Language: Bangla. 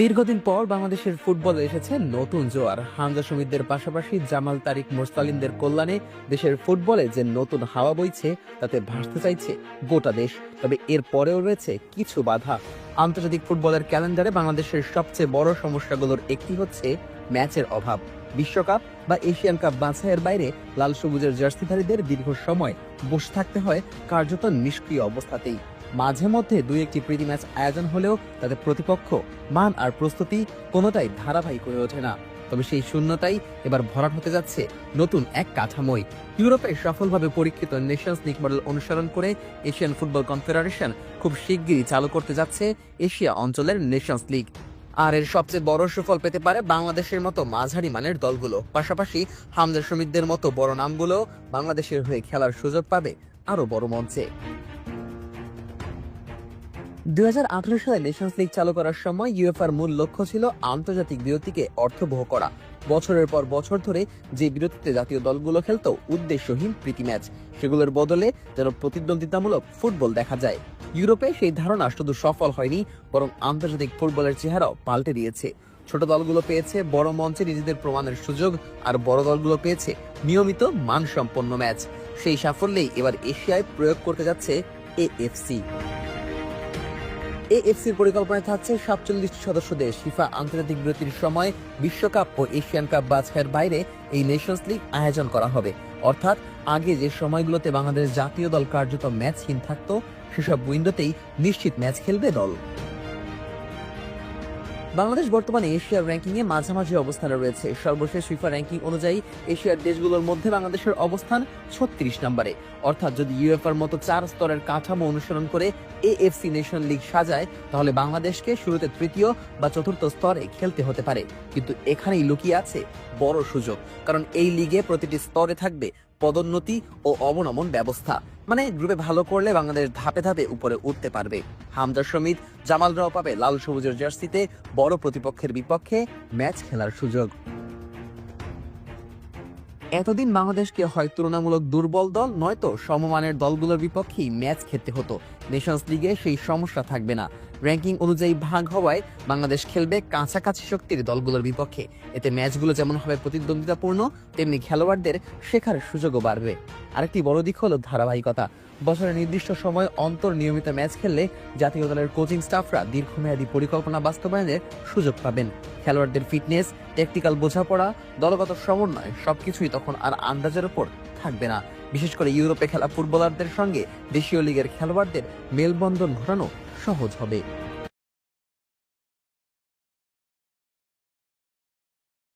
দীর্ঘদিন পর বাংলাদেশের ফুটবলে এসেছে নতুন জোয়ার। হামজা শমীদদের পাশাপাশি জামাল তারিক মোরসালিনদের কল্যাণে দেশের ফুটবলে যে নতুন হাওয়া বইছে তাতে ভাসতে চাইছে গোটা দেশ। তবে এর পরেও রয়েছে কিছু বাধা। আন্তর্জাতিক ফুটবলের ক্যালেন্ডারে বাংলাদেশের সবচেয়ে বড় সমস্যাগুলোর একটি হচ্ছে ম্যাচের অভাব। বিশ্বকাপ বা এশিয়ান কাপ বাছাইয়ের বাইরে লাল সবুজের জার্সিধারীদের দীর্ঘ সময় বসে থাকতে হয় কার্যত নিষ্ক্রিয় অবস্থাতেই। মাঝে মধ্যে দুই একটি প্রীতি ম্যাচ আয়োজন হলেও তাদের প্রতিপক্ষ মান আর প্রস্তুতি কোনোটাই ধারাবাহিক হয়ে ওঠে না। তবে সেই শূন্যতাই এবার ভরাট হতে যাচ্ছে নতুন এক কাঠামোয়। ইউরোপে সফলভাবে পরীক্ষিত নেশনস লিগ মডেল অনুসরণ করে এশিয়ান ফুটবল কনফেডারেশন খুব শিগগিরই চালু করতে যাচ্ছে এশিয়া অঞ্চলের নেশনস লিগ। আর এর সবচেয়ে বড় সুফল পেতে পারে বাংলাদেশের মতো মাঝারি মানের দলগুলো। পাশাপাশি হামজা শমীদদের মতো বড় নামগুলো বাংলাদেশের হয়ে খেলার সুযোগ পাবে আরো বড় মঞ্চে। 2018 সালে নেশনস লিগ চালু করার সময় ইউএফার মূল লক্ষ্য ছিল আন্তর্জাতিক বিরতিকে অর্থবহ করা। বছরের পর বছর ধরে যে বিরতিতে জাতীয় দলগুলো খেলত উদ্দেশ্যহীন প্রীতি ম্যাচ, সেগুলোর বদলে যেন প্রতিদ্বন্দ্বিতামূলক ফুটবল দেখা যায়। ইউরোপে সেই ধারণা শুধু সফল হয়নি, বরং আন্তর্জাতিক ফুটবলের চেহারাও পাল্টে দিয়েছে। ছোট দলগুলো পেয়েছে বড় মঞ্চে নিজেদের প্রমাণের সুযোগ, আর বড় দলগুলো পেয়েছে নিয়মিত মানসম্পন্ন ম্যাচ। সেই সাফল্যেই এবার এশিয়ায় প্রয়োগ করতে যাচ্ছে এএফসি। এএফসির পরিকল্পনায় থাকছে 47টি সদস্য দেশ। ফিফা আন্তর্জাতিক বিরতির সময় বিশ্বকাপ ও এশিয়ান কাপ বাছাইয়ের বাইরে এই নেশনস লিগ আয়োজন করা হবে। অর্থাৎ আগে যে সময়গুলোতে বাংলাদেশ জাতীয় দল কার্যত ম্যাচহীন থাকতো, সেসব উইন্ডোতেই নিশ্চিত ম্যাচ খেলবে দল। বাংলাদেশ বর্তমানে এশিয়ার র্যাঙ্কিং এ মাঝামাঝি অবস্থানে রয়েছে। সর্বশেষ ফিফা র্যাঙ্কিং অনুযায়ী এশিয়ার দেশগুলোর মধ্যে বাংলাদেশের অবস্থান 36 নম্বরে। অর্থাৎ যদি ইউএফার মতো 4 স্তরের কাঠামো অনুসরণ করে এএফসি নেশন লিগ সাজায়, তাহলে বাংলাদেশকে শুরুতে তৃতীয় বা চতুর্থ স্তরে খেলতে হতে পারে। কিন্তু এখানেই লুকিয়ে আছে বড় সুযোগ, কারণ এই লিগে প্রতিটি স্তরে থাকবে পদোন্নতি ও অবনমন ব্যবস্থা। মানে গ্রুপে ভালো করলে বাংলাদেশ ধাপে ধাপে উপরে উঠতে পারবে। হামজা শমীদ, জামালরাও পাবে লাল সবুজের জার্সিতে বড় প্রতিপক্ষের বিপক্ষে ম্যাচ খেলার সুযোগ। এতদিন বাংলাদেশকে হয় তুলনামূলক দুর্বল দল নয়তো সমমানের দলগুলোর বিপক্ষেই ম্যাচ খেলতে হতো। নেশনস লিগে সেই সমস্যা থাকবে না। র্যাঙ্কিং অনুযায়ী ভাগ হওয়ায় বাংলাদেশ খেলবে কাছাকাছি শক্তির দলগুলোর বিপক্ষে। এতে ম্যাচগুলো যেমন হবে প্রতিদ্বন্দ্বিতাপূর্ণ, তেমনি খেলোয়াড়দের শেখার সুযোগও বাড়বে। আরেকটি বড় দিক হলো ধারাবাহিকতা। বছরের নির্দিষ্ট সময় অন্তর নিয়মিত ম্যাচ খেললে জাতীয় দলের কোচিং স্টাফরা দীর্ঘমেয়াদী পরিকল্পনা বাস্তবায়নের সুযোগ পাবেন। খেলোয়াড়দের ফিটনেস, টেকনিক্যাল বোঝাপড়া, দলগত সমন্বয় সবকিছুই তখন আর আন্দাজের উপর থাকবে না। বিশেষ করে ইউরোপে খেলা ফুটবলারদের সঙ্গে দেশীয় লিগের খেলোয়াড়দের মেলবন্ধন ঘটানো সহজ হবে।